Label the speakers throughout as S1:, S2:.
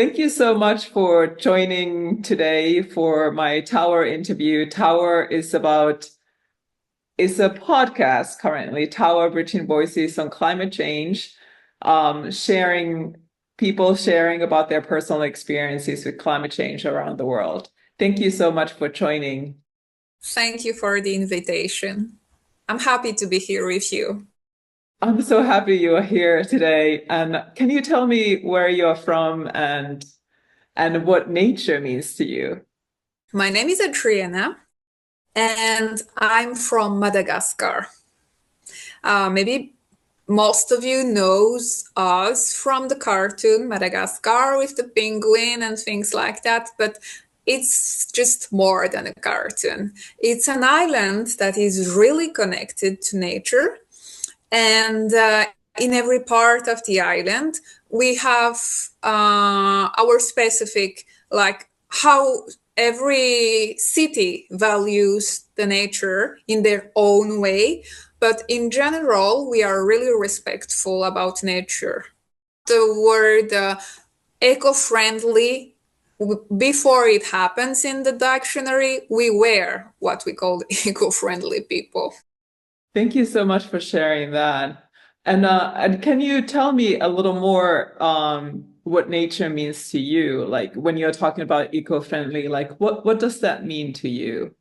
S1: Thank you so much for joining today for my Tower interview. Tower is a podcast currently, Tower Bridging Voices on Climate Change, sharing people sharing about their personal experiences with climate change around the world. Thank you so much for joining.
S2: Thank you for the invitation. I'm happy to be here with you.
S1: I'm so happy you are here today. And can you tell me where you're from and what nature means to you?
S2: My name is Adrianah, and I'm from Madagascar. Maybe most of you knows us from the cartoon Madagascar with the penguin and things like that, but it's just more than a cartoon. It's an island that is really connected to nature, and in every part of the island, we have our specific, like how every city values the nature in their own way. But in general, we are really respectful about nature. The word eco-friendly, before it happens in the dictionary, we were what we call eco-friendly people.
S1: Thank you so much for sharing that. And can you tell me a little more what nature means to you? Like when you're talking about eco-friendly, like what does that mean to you?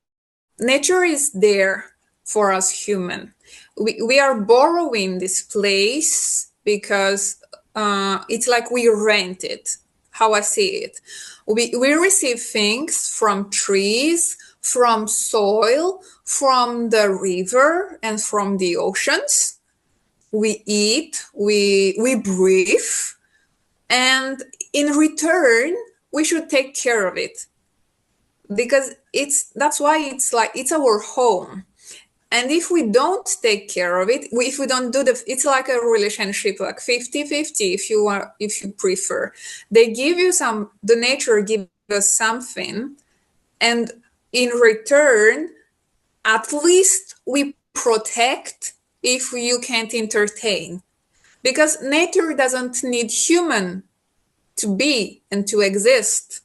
S2: Nature is there for us human. We are borrowing this place because it's like we rent it, how I see it. We receive things from trees, from soil, from the river, and from the oceans. We eat, we breathe, and in return, we should take care of it because that's why it's like it's our home. And if we don't take care of it, if we don't do it's like a relationship, like 50-50, if you prefer. They give you the nature gives us something, and in return, at least we protect if you can't entertain. Because nature doesn't need human to be and to exist.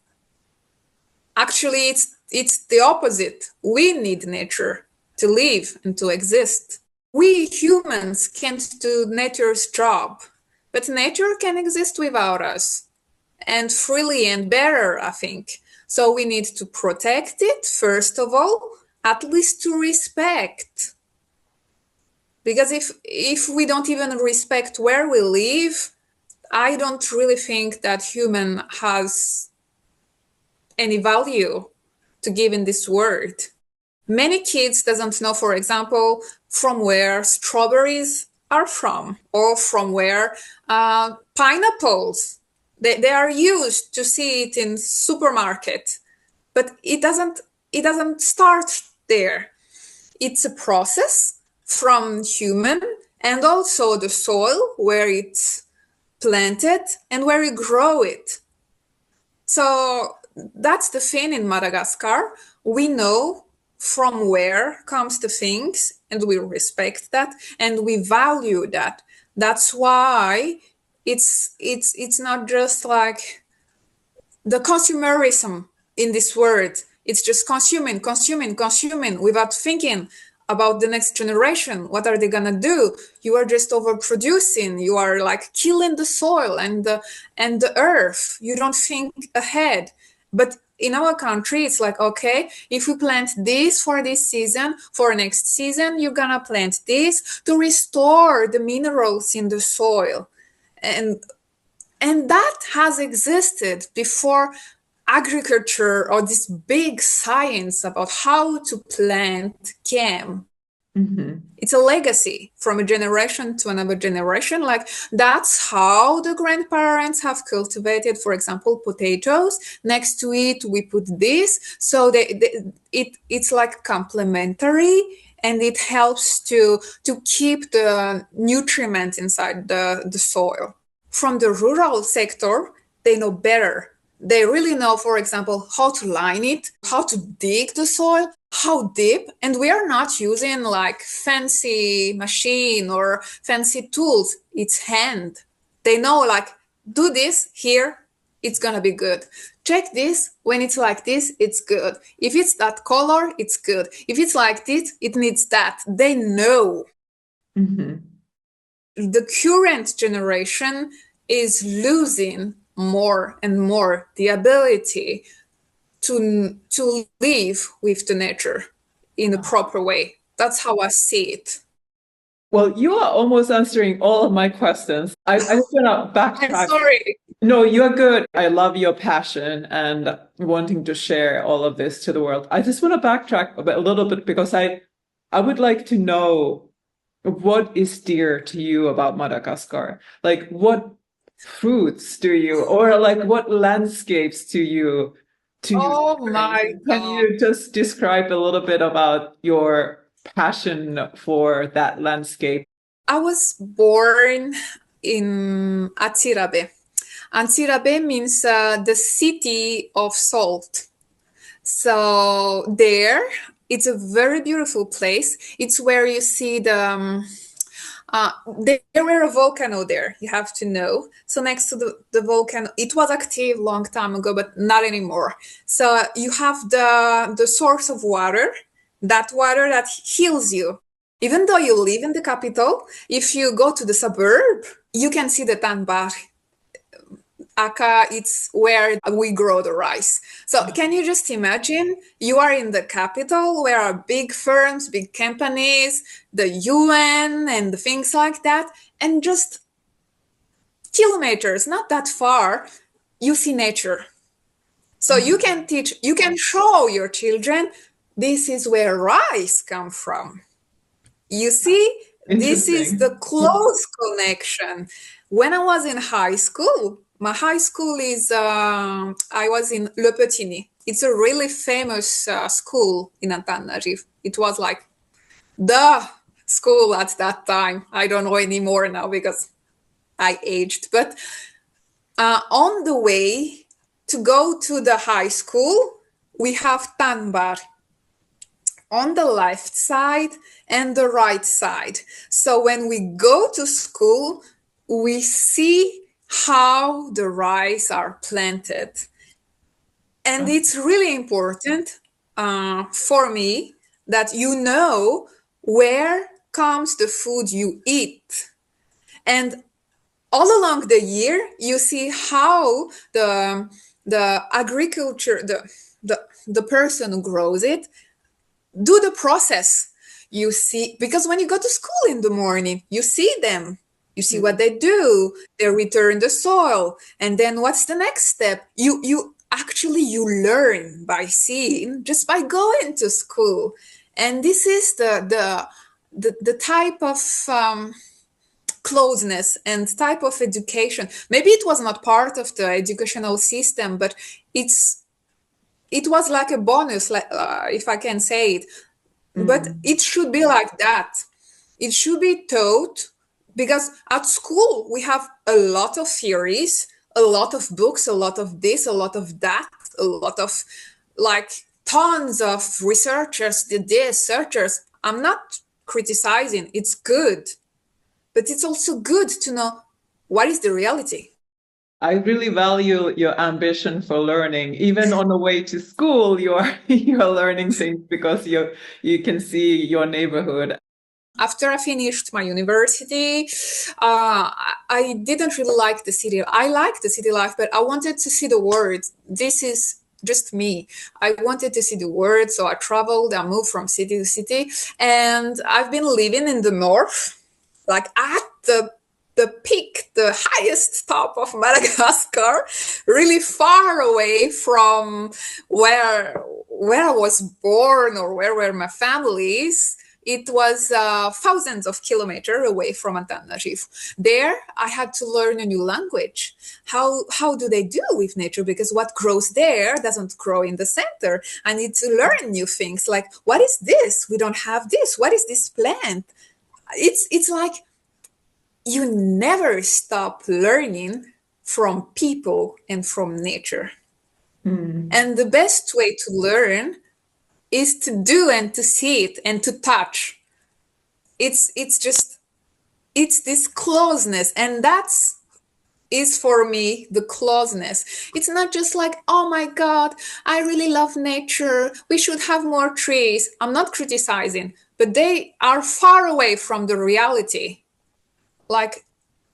S2: Actually, it's the opposite. We need nature to live and to exist. We humans can't do nature's job, but nature can exist without us, and freely and better, I think. So we need to protect it, first of all, at least to respect. Because if we don't even respect where we live, I don't really think that human has any value to give in this world. Many kids doesn't know, for example, from where strawberries are from, or from where pineapples. They are used to see it in supermarket, but it doesn't start there. It's a process from human and also the soil where it's planted and where you grow it. So that's the thing in Madagascar. We know from where comes the things, and we respect that and we value that. That's why it's not just like the consumerism in this word. It's just consuming without thinking about the next generation. What are they gonna do? You are just overproducing. You are like killing the soil and the earth. You don't think ahead. But in our country, it's like, okay, if we plant this for this season, for next season, you're gonna plant this to restore the minerals in the soil. And that has existed before agriculture or this big science about how to plant came.
S1: Mhm.
S2: It's a legacy from a generation to another generation. Like that's how the grandparents have cultivated, for example, potatoes. Next to it, we put this. So it's like complementary, and it helps to keep the nutriment inside the soil. From the rural sector, they know better. They really know, for example, how to line it, how to dig the soil, how deep. And we are not using like fancy machine or fancy tools. It's hand. They know like, do this here it's gonna be good. Check this, when it's like this, it's good. If it's that color, it's good. If it's like this, it needs that. They know.
S1: Mm-hmm.
S2: The current generation is losing more and more the ability to live with the nature in a proper way. That's how I see it.
S1: Well, you are almost answering all of my questions. I just want to
S2: I'm
S1: backtrack.
S2: sorry.
S1: No, you're good. I love your passion and wanting to share all of this to the world. I just want to backtrack a little bit because I would like to know what is dear to you about Madagascar? Like what fruits do you, or like what landscapes do you
S2: Oh
S1: experience?
S2: my
S1: Can
S2: God.
S1: you just describe a little bit about your passion for that landscape?
S2: I was born in Atsirabe. Atsirabe means the city of salt. So there, it's a very beautiful place. It's where you see there were a volcano there, you have to know. So next to the volcano, it was active long time ago, but not anymore. So you have the source of water, that water that heals you. Even though you live in the capital, if you go to the suburb, you can see the Tanbar. Aka, it's where we grow the rice. So can you just imagine you are in the capital where are big firms, big companies, the UN and the things like that, and just kilometers, not that far, you see nature. So you can teach, you can show your children, this is where rice come from. You see, this is the
S1: Interesting.
S2: close connection. When I was in high school, my high school is, I was in Le Petigny. It's a really famous school in Antananarivo. It was like the school at that time. I don't know anymore now because I aged. But on the way to go to the high school, we have Tanbar on the left side and the right side. So when we go to school, we see how the rice are planted. And it's really important for me that you know where comes the food you eat. And all along the year, you see how the agriculture, the person who grows it, do the process. You see, because when you go to school in the morning, you see them, you see what they do, they return the soil, and then what's the next step? You actually you learn by seeing, just by going to school. And this is the type of closeness and type of education. Maybe it was not part of the educational system, but it was like a bonus, like if I can say it. But it should be like that. It should be taught, because at school we have a lot of theories, a lot of books, a lot of this, a lot of that, a lot of like tons of researchers did this, searchers. I'm not criticizing, it's good, but it's also good to know what is the reality.
S1: I really value your ambition for learning. Even on the way to school, you're learning things because you can see your neighborhood.
S2: After I finished my university, I didn't really like the city. I liked the city life, but I wanted to see the world. This is just me. I wanted to see the world, so I traveled. I moved from city to city, and I've been living in the north, like at the peak, the highest top of Madagascar, really far away from where I was born or where were my families. It was thousands of kilometers away from Antananarivo. There, I had to learn a new language. How do they deal with nature? Because what grows there doesn't grow in the center. I need to learn new things, like, what is this? We don't have this. What is this plant? It's like you never stop learning from people and from nature. And the best way to learn is to do and to see it and to touch. It's this closeness, and that's is for me the closeness. It's not just like, oh my God, I really love nature, we should have more trees. I'm not criticizing, but they are far away from the reality. Like,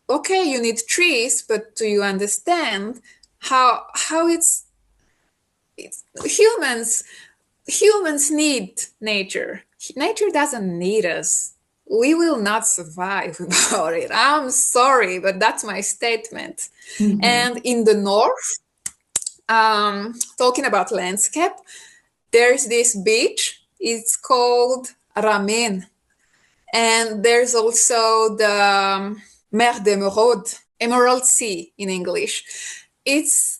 S2: okay, you need trees, but do you understand how it's humans need nature. Nature doesn't need us. We will not survive without it. I'm sorry, but that's my statement.
S1: Mhm.
S2: And in the north, talking about landscape, there's this beach. It's called Ramen. And there's also the Mer d'Emeraude, Emerald Sea in English. It's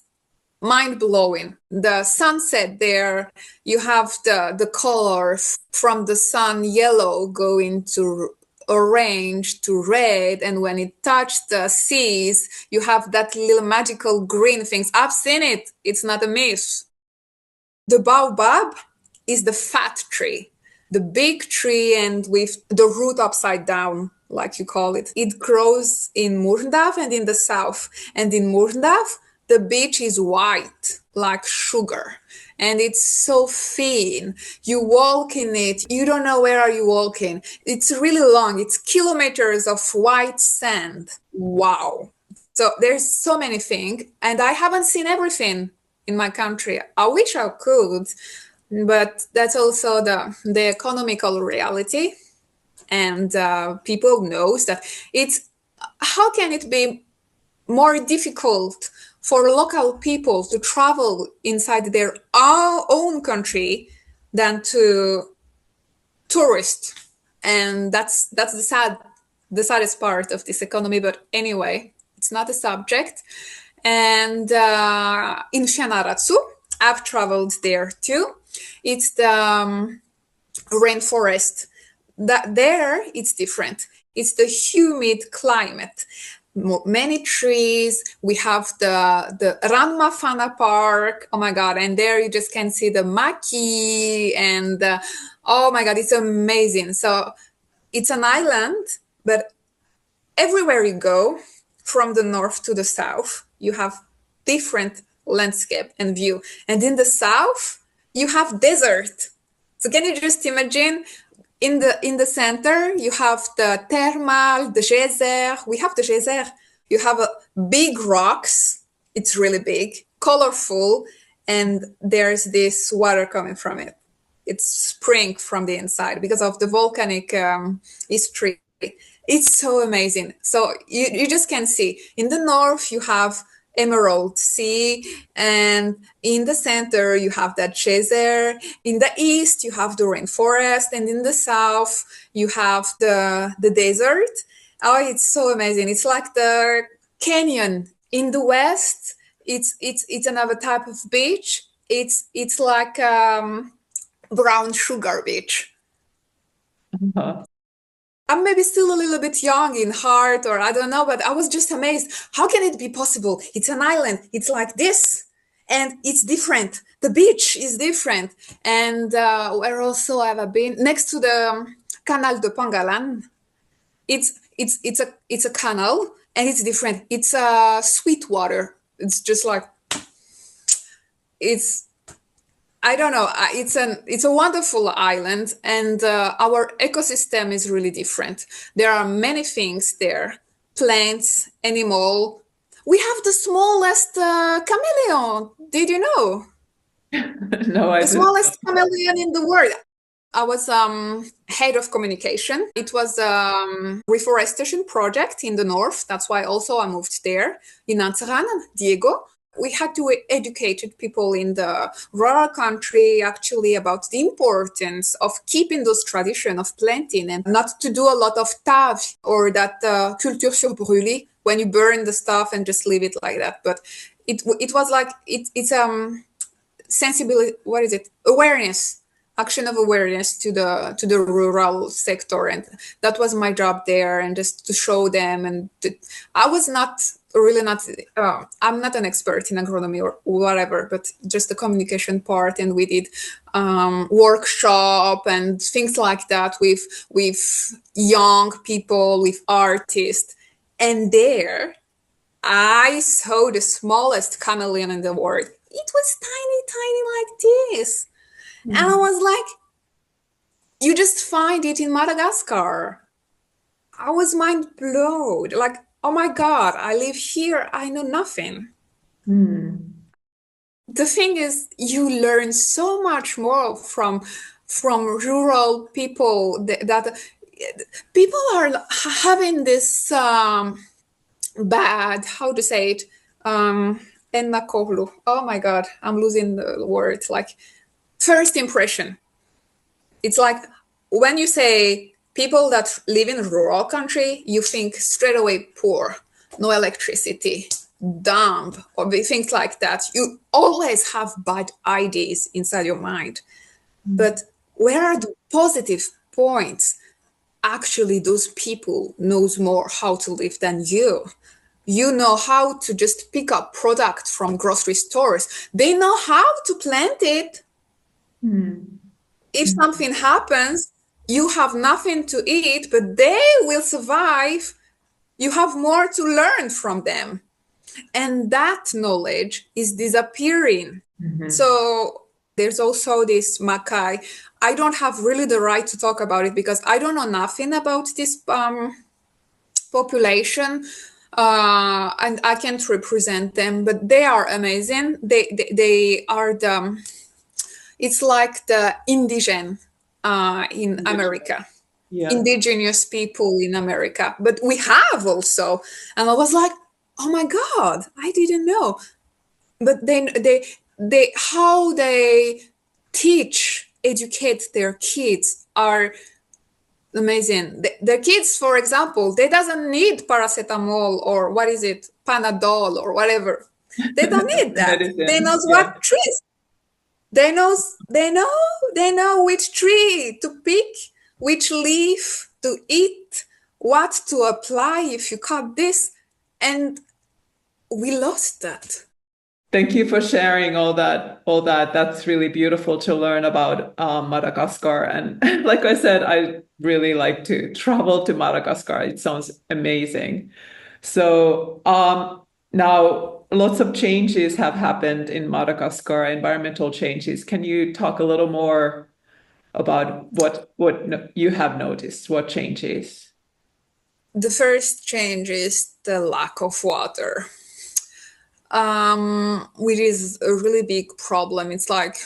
S2: mind-blowing. The sunset there, you have the colors from the sun, yellow going to orange to red, and when it touched the seas, you have that little magical green things. I've seen it. It's not a myth. The baobab is the fat tree, the big tree, and with the root upside down, like you call it. It grows in Murndaf and in the south. And in Murndaf, the beach is white, like sugar. And it's so thin. You walk in it, you don't know where are you walking. It's really long. It's kilometers of white sand. Wow. So there's so many things. And I haven't seen everything in my country. I wish I could, but that's also the economical reality. And people knows that it's, how can it be more difficult for local people to travel inside their own country than to tourists? And that's the saddest part of this economy. But anyway, it's not a subject. And in Fianarantsoa, I've traveled there too. It's the rainforest. There, it's different. It's the humid climate. Many trees. We have the Ranmafana Park. Oh my God. And there you just can see the maki. And oh my God, it's amazing. So it's an island, but everywhere you go, from the north to the south, you have different landscape and view. And in the south, you have desert. So can you just imagine, in the center, you have the thermal, the geyser. We have the geyser. You have big rocks. It's really big, colorful, and there's this water coming from it. It's spring from the inside because of the volcanic history. It's so amazing. So you just can see in the north, you have Emerald Sea, and in the center, you have that geyser. In the east, you have the rainforest, and in the south, you have the desert. Oh, it's so amazing. It's like the canyon. In the west, it's another type of beach. It's like brown sugar beach.
S1: Uh-huh.
S2: I'm maybe still a little bit young in heart, or I don't know, but I was just amazed. How can it be possible? It's an island. It's like this, and it's different. The beach is different. And where also have I been? Next to the Canal de Pangalan. It's a canal, and it's different. It's sweet water. It's just like, it's, I don't know. It's a wonderful island, and our ecosystem is really different. There are many things there: plants, animal. We have the smallest chameleon. Did you know?
S1: No, I
S2: The
S1: didn't.
S2: smallest chameleon in the world. I was head of communication. It was a reforestation project in the north. That's why also I moved there, in Antaran, Diego. We had to educate people in the rural country actually about the importance of keeping those traditions of planting, and not to do a lot of tave, or that culture sur brûlé, when you burn the stuff and just leave it like that. But it was like, it's sensibility, what is it, awareness, action of awareness to the rural sector. And that was my job there, and just to show them. And I was not really not I'm not an expert in agronomy or whatever, but just the communication part. And we did workshop and things like that with young people, with artists. And there I saw the smallest chameleon in the world. It was tiny, tiny like this. And I was like, you just find it in Madagascar. I was mind blown. Like, oh my God, I live here. I know nothing. The thing is, you learn so much more from rural people that people are having this bad, how to say it, ennakohlu. Oh my God, I'm losing the word. Like first impression. It's like when you say people that live in rural country, you think straight away poor, no electricity, dumb, or things like that. You always have bad ideas inside your mind. But where are the positive points? Actually, those people knows more how to live than you. You know how to just pick up product from grocery stores. They know how to plant it. If something happens, you have nothing to eat, but they will survive. You have more to learn from them. And that knowledge is disappearing. So there's also this Makai. I don't have really the right to talk about it because I don't know nothing about this population. And I can't represent them, but they are amazing. They are it's like the indigen in America.
S1: Yeah.
S2: Indigenous people in America. But we have also. And I was like, oh my God, I didn't know. But then they how they educate their kids are amazing. The kids, for example, they doesn't need paracetamol or what is it, Panadol or whatever. They don't need that. They know what trees. They know which tree to pick, which leaf to eat, what to apply if you cut this, and we lost that.
S1: Thank you for sharing all that. That's really beautiful to learn about Madagascar. And like I said, I really like to travel to Madagascar. It sounds amazing. So now lots of changes have happened in Madagascar, environmental changes. Can you talk a little more about what you have noticed? What changes?
S2: The first change is the lack of water. Which is a really big problem. It's like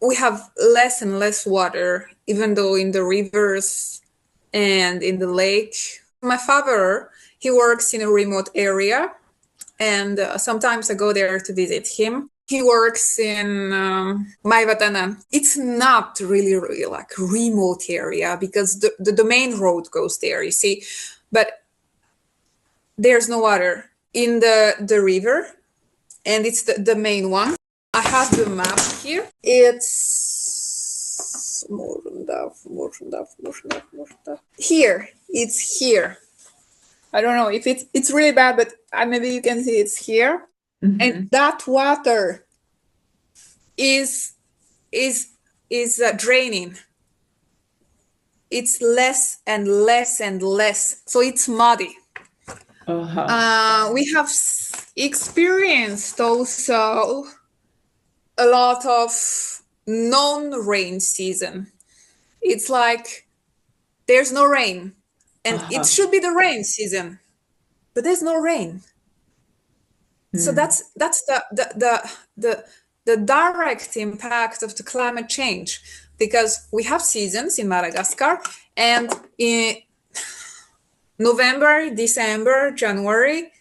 S2: we have less and less water, even though in the rivers and in the lake. My father, he works in a remote area, and sometimes I go there to visit him. He works in Maivatana. It's not really like remote area because the main road goes there, you see, but there's no water in the river, and it's the main one. I have the map here. It's here. It's here. I don't know if it's really bad, but maybe you can see it's here. And that water is draining. It's less and less and less, so it's muddy. We have experienced also a lot of non-rain season. It's like there's no rain, and it should be the rain season, but there's no rain. So that's the direct impact of the climate change, because we have seasons in Madagascar, and in November, December, January,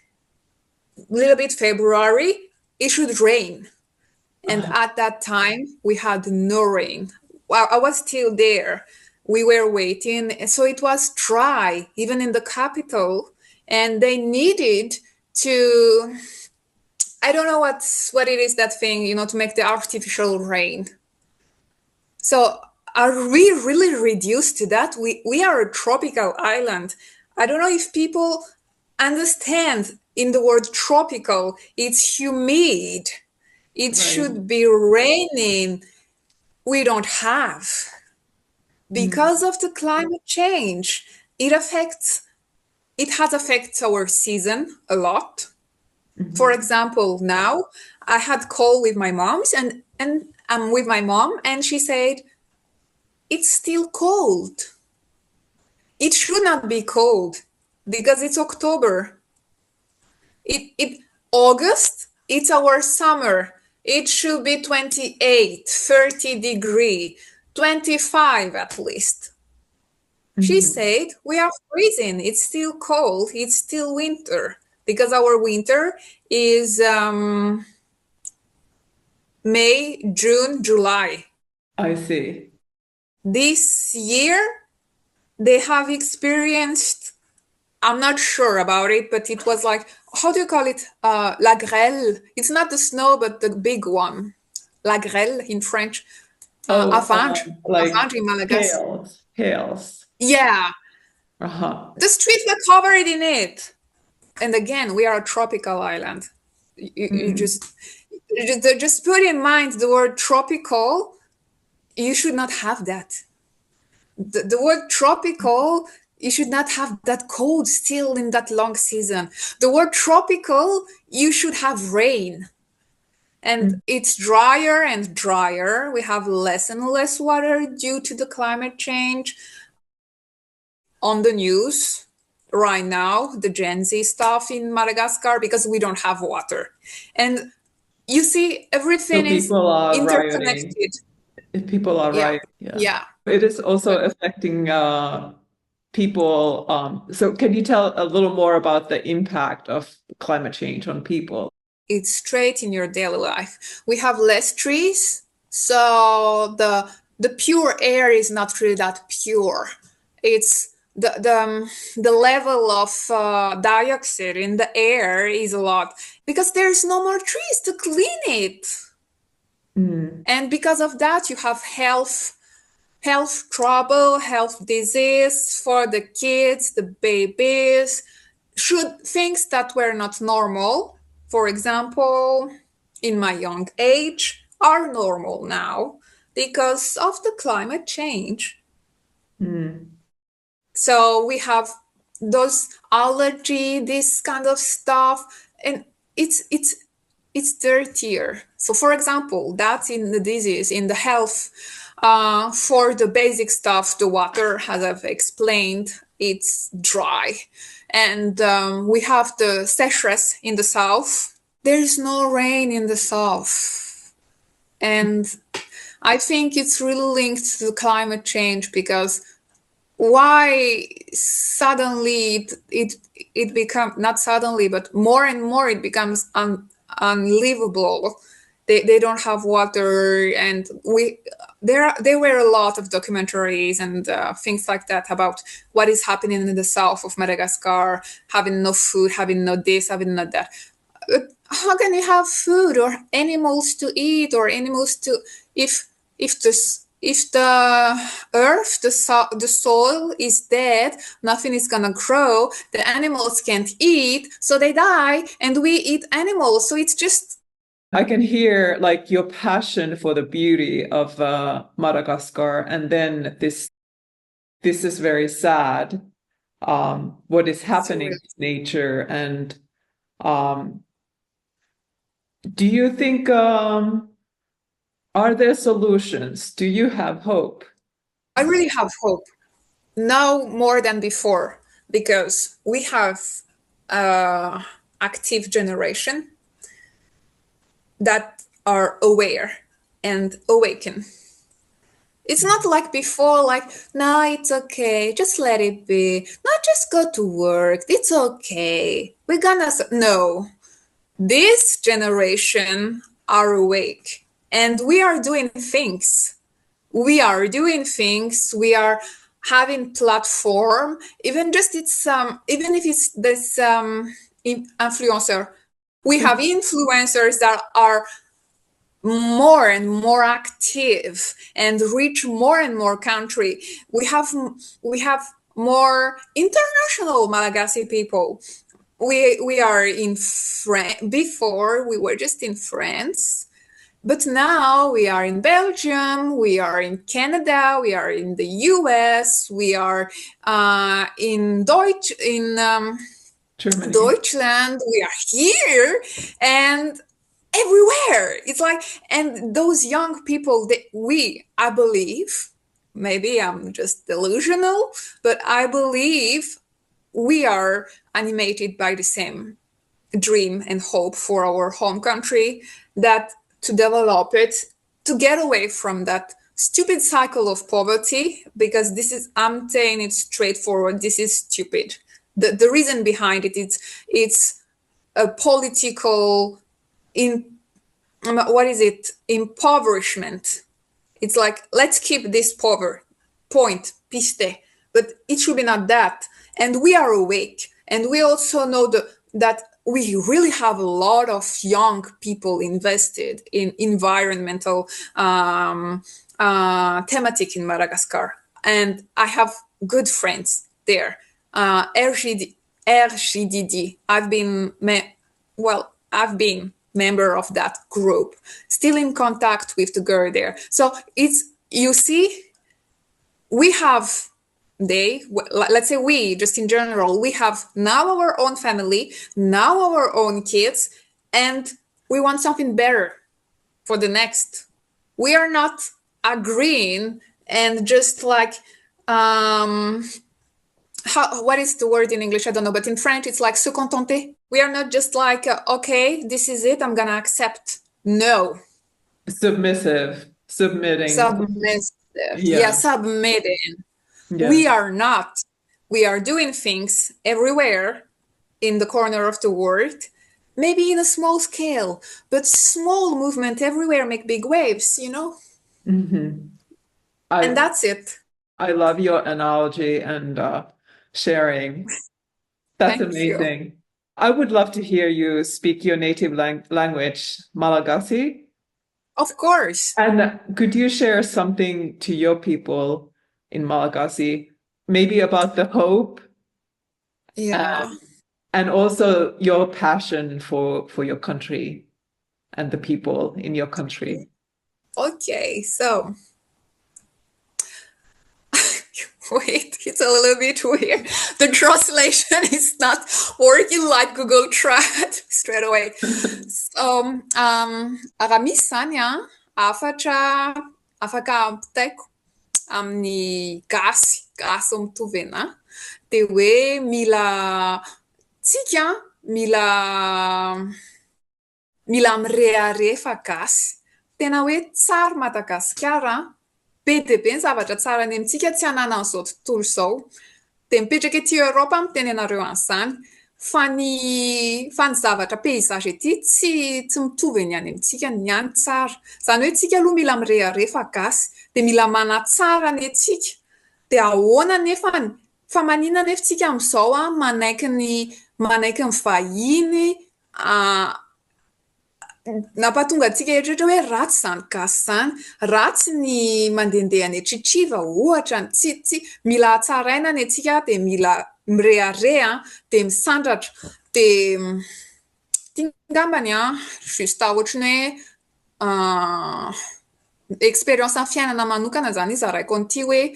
S2: a little bit February, it should rain. And at that time, we had no rain. Well, I was still there. We were waiting. So it was dry, even in the capital. And they needed to, I don't know what it is, that thing, to make the artificial rain. So are we really reduced to that? We are a tropical island. I don't know if people understand in the word tropical, it's humid. It should be raining. We don't have. Because of the climate change, it affects it has affected our season a lot. For example, now I had call with my mom's and I'm with my mom and she said, it's still cold. It should not be cold because it's October. August, it's our summer. It should be 28, 30 degree, 25 at least. She said, we are freezing. It's still cold. It's still winter because our winter is May, June, July.
S1: I see.
S2: This year, they have experienced, I'm not sure about it, but it was like, how do you call it? La grêle. It's not the snow, but the big one. La grêle in French.
S1: Like
S2: Avange in Madagascar.
S1: hails.
S2: Yeah. The streets were covered in it. And again, we are a tropical island. You just put in mind the word tropical. You should not have that. The word tropical, you should not have that cold still in that long season. The word tropical, you should have rain. And it's drier and drier. We have less and less water due to the climate change. On the news right now, the Gen Z stuff in Madagascar, because we don't have water. And you see, everything is interconnected.
S1: Rioting. People are rioting. Yeah. It is also affecting people. So can you tell a little more about the impact of climate change on people?
S2: It's straight in your daily life. We have less trees, so the pure air is not really that pure. It's the level of dioxide in the air is a lot because there's no more trees to clean it. And because of that, you have health trouble, health disease for the kids, the babies. Things that were not normal, for example, in my young age, are normal now because of the climate change. So we have those allergy, this kind of stuff, and it's dirtier. So for example, that's in the disease, in the health, for the basic stuff, the water, as I've explained, it's dry. And we have the sécheresse in the south. There's no rain in the south. And I think it's really linked to the climate change because why suddenly it becomes, not suddenly, but more and more it becomes unlivable. They don't have water, and there were a lot of documentaries and things like that about what is happening in the south of Madagascar, having no food, having no this, having no that. How can you have food or animals to eat or animals to if the earth, the soil is dead, nothing is gonna grow, the animals can't eat, so they die, and we eat animals. So it's just...
S1: I can hear like your passion for the beauty of Madagascar, and then this is very sad, what is happening in nature. And do you think are there solutions? Do you have hope?
S2: I really have hope now more than before because we have active generation that are aware and awaken. It's not like before, like, no, it's okay, just let it be. No, just go to work, it's okay. No. This generation are awake and we are doing things. We are having platform, even if it's this influencer. We have influencers that are more and more active and reach more and more country. We have more international Malagasy people. We are in France. Before we were just in France, But now we are in Belgium, we are in Canada, we are in the US, we are in
S1: Germany.
S2: Deutschland, we are here and everywhere. It's like, and those young people that I believe, maybe I'm just delusional, but I believe we are animated by the same dream and hope for our home country, that to develop it, to get away from that stupid cycle of poverty, because I'm saying it straightforward, this is stupid. The reason behind it, it's a political impoverishment. It's like, let's keep this poor point, piste, but it should be not that. And we are awake, and we also know that we really have a lot of young people invested in environmental thematic in Madagascar. And I have good friends there. RGDD. I've been member of that group, still in contact with the girl there. So you see, let's say we, just in general, we have now our own family, now our own kids, and we want something better for the next. We are not agreeing and just like, what is the word in English? I don't know, but in French, it's like se contenter. We are not just like, okay, this is it, I'm gonna accept. No.
S1: Submitting.
S2: Submissive. Yeah, submitting.
S1: Yeah.
S2: We are not. We are doing things everywhere in the corner of the world, maybe in a small scale, but small movement everywhere make big waves, you know?
S1: Mm-hmm.
S2: And that's it.
S1: I love your analogy and sharing. That's
S2: Thank
S1: amazing.
S2: you.
S1: I would love to hear you speak your native language, Malagasy.
S2: Of course.
S1: And could you share something to your people in Malagasy, maybe about the hope?
S2: Yeah.
S1: And also your passion for your country and the people in your country.
S2: Okay, so wait, it's a little bit weird. The translation is not working like Google tried straight away. So, raha misy zany afaka ampitaiko amin'ny gasy ho mitovy anahy, de hoe mila mirehare fa gasy. Tena hoe tsara Madagasikara, be dia be ny zavatra tsara any amintsika, tsy hanana an'izao tontolo izao. Dia mipetraka ety Eoropa miteny anareo an'izany, fa ny zavatra peizazha ety tsy mitovy ny any amintsika, ny any tsara. Izany hoe tsika aloha mila mirehare fa gasy, dia mila manatsara ny antsika. Dia ahoana nefany? Fa maninona nefa tsika amin'izao manaiky ny vahiny nampahatonga antsika eritreretra hoe ratsy izany gasy izany, ratsy ny mandehandeha any Tritriva ohatra, tsy mila hatsaraina ny antsika, dia mila mirehare dia misandratra. Dia ngambany juste ohatran'ny hoe expérience ny fiainana manokana izany izaraiko an'ity hoe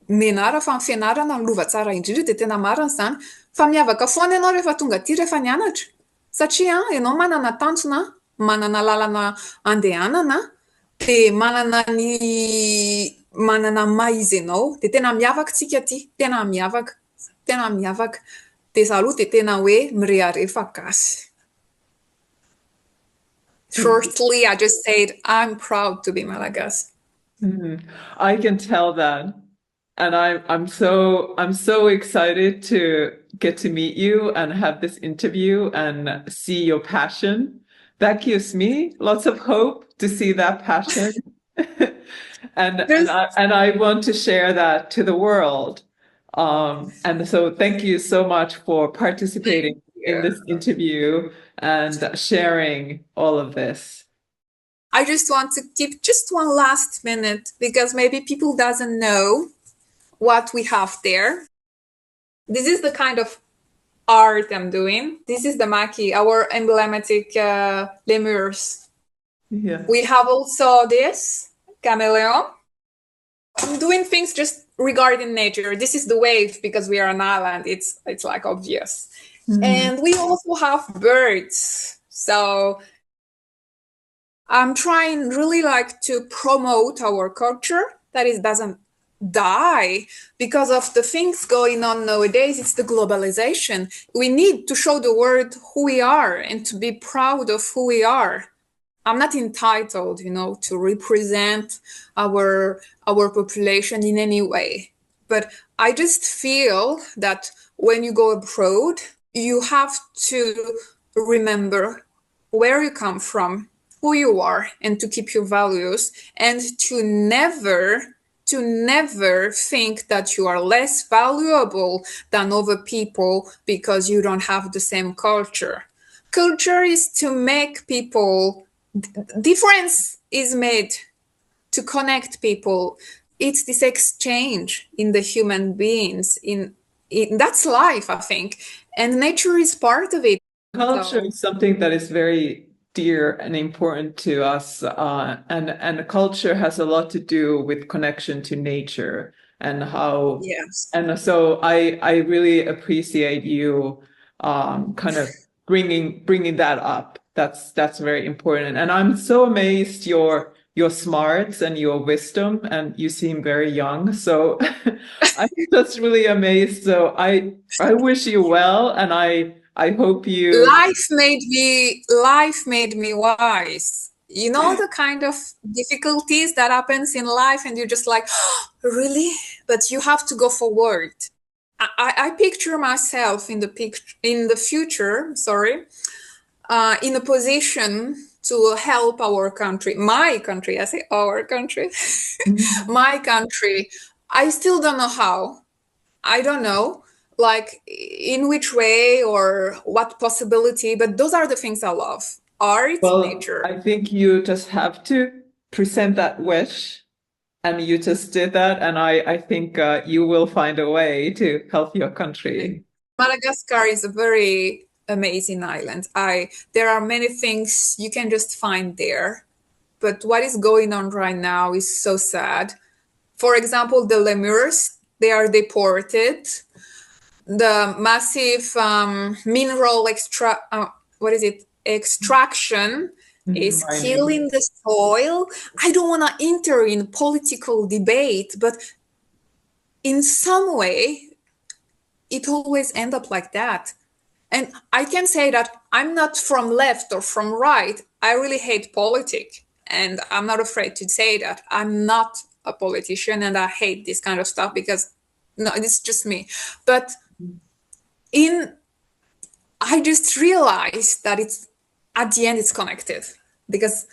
S2: menara fa ny fianarana ny lova tsara indrindra, dia tena marina izany. Fa miavaka foana ianao rehefa tonga aty, rehefa nianatra, satria ianao manana tanjona, manana lalana andehanana, dia manana maha izy ianao, dia tena miavaka tsika aty, tena miavaka. Dia izaho aloha dia tena hoe mirehare fa gasy. Shortly, I just said, I'm proud to be Malagasy.
S1: I can tell that. And I'm so excited to get to meet you and have this interview and see your passion. That gives me lots of hope to see that passion. and I want to share that to the world. And so thank you so much for participating in this interview and sharing all of this.
S2: I just want to keep just one last minute, because maybe people doesn't know what we have there. This is the kind of art I'm doing. This is the maki, our emblematic lemurs.
S1: Yeah.
S2: We have also this chameleon. I'm doing things just regarding nature. This is the wave because we are an island. It's like obvious. And we also have birds. So I'm trying really like to promote our culture that it doesn't die because of the things going on nowadays. It's the globalization. We need to show the world who we are and to be proud of who we are. I'm not entitled, to represent our population in any way. But I just feel that when you go abroad, you have to remember where you come from, who you are, and to keep your values, and to never think that you are less valuable than other people because you don't have the same culture. Culture is to make people, difference is made to connect people. It's this exchange in the human beings. In that's life, I think, and nature is part of it.
S1: Culture is something that is very dear and important to us, and culture has a lot to do with connection to nature and how.
S2: Yes.
S1: And so I really appreciate you kind of bringing that up. That's very important, and I'm so amazed your smarts and your wisdom, and you seem very young. So I'm just really amazed. So I wish you well, and I hope you.
S2: Life made me wise. You know the kind of difficulties that happens in life, and you're just like, oh, really? But you have to go forward. I picture myself in the future, in a position to help our country, my country. I say our country, my country. I still don't know how. I don't know, like in which way or what possibility, but those are the things I love. Art,
S1: Well,
S2: nature.
S1: I think you just have to present that wish, and you just did that, and I think you will find a way to help your country.
S2: Madagascar is a very amazing island. There are many things you can just find there, but what is going on right now is so sad. For example, the lemurs, they are deported. The massive mineral extraction is
S1: Mining.
S2: killing the soil. I don't want to enter in political debate, but in some way, it always ends up like that. And I can say that I'm not from left or from right. I really hate politics. And I'm not afraid to say that. I'm not a politician and I hate this kind of stuff because, no, it's just me. But I just realized that it's at the end it's connected because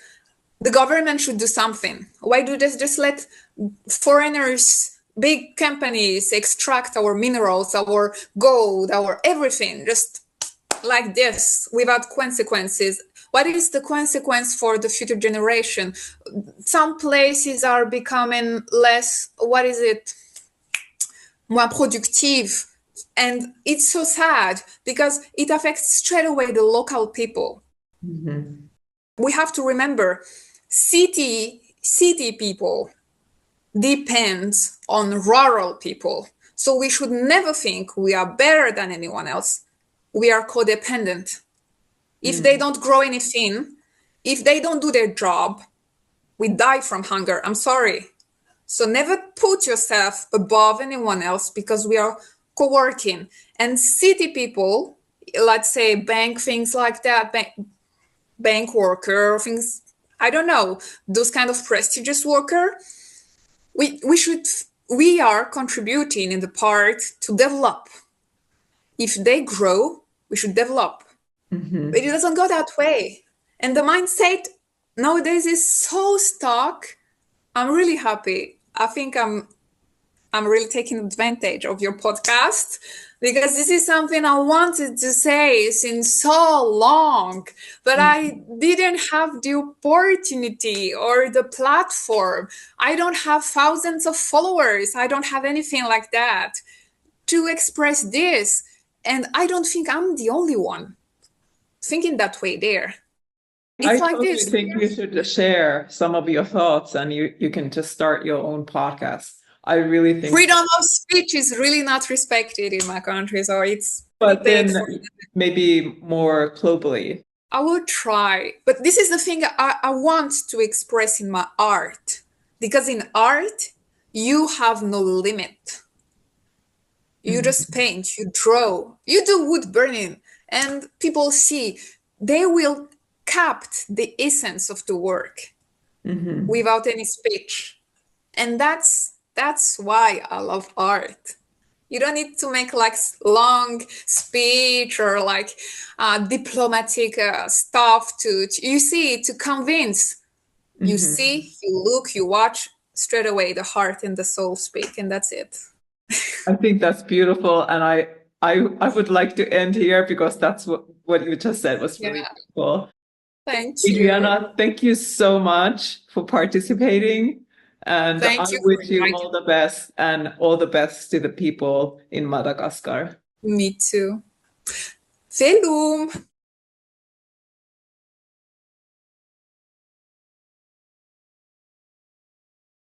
S2: the government should do something. Why do they just let foreigners, big companies extract our minerals, our gold, our everything, just like this without consequences? What is the consequence for the future generation? Some places are becoming less, more productive. And it's so sad because it affects straight away the local people.
S1: Mm-hmm.
S2: We have to remember city people depends on rural people. So we should never think we are better than anyone else. We are codependent. If they don't grow anything, if they don't do their job, we die from hunger. I'm sorry. So never put yourself above anyone else because we are co-working. And city people, let's say bank, things like that, bank worker, things, I don't know, those kind of prestigious worker, we are contributing in the part to develop. If they grow, we should develop.
S1: Mm-hmm.
S2: But it doesn't go that way. And the mindset nowadays is so stuck. I'm really happy. I think I'm really taking advantage of your podcast because this is something I wanted to say since so long, but I didn't have the opportunity or the platform. I don't have thousands of followers. I don't have anything like that to express this. And I don't think I'm the only one thinking that way there.
S1: I
S2: It's like
S1: totally
S2: this.
S1: think you should share some of your thoughts and you can just start your own podcast. I really think
S2: Freedom
S1: so.
S2: of speech is really not respected in my country, so it's
S1: But
S2: paid
S1: then
S2: for.
S1: maybe more globally.
S2: I will try, but this is the thing I want to express in my art, because in art you have no limit. You just paint, you draw, you do wood burning, and people see. They will capture the essence of the work without any speech. And that's why I love art. You don't need to make like long speech or like diplomatic stuff to you see, to convince. You see, you look, you watch, straight away the heart and the soul speak, and that's it.
S1: I think that's beautiful, and I would like to end here because that's what you just said was really
S2: Yeah,
S1: beautiful.
S2: thank you.
S1: Adrianah, thank you so much for participating, and I
S2: Thank you for
S1: wish you
S2: inviting
S1: all the best and all the best to the people in Madagascar.
S2: me too. Felum!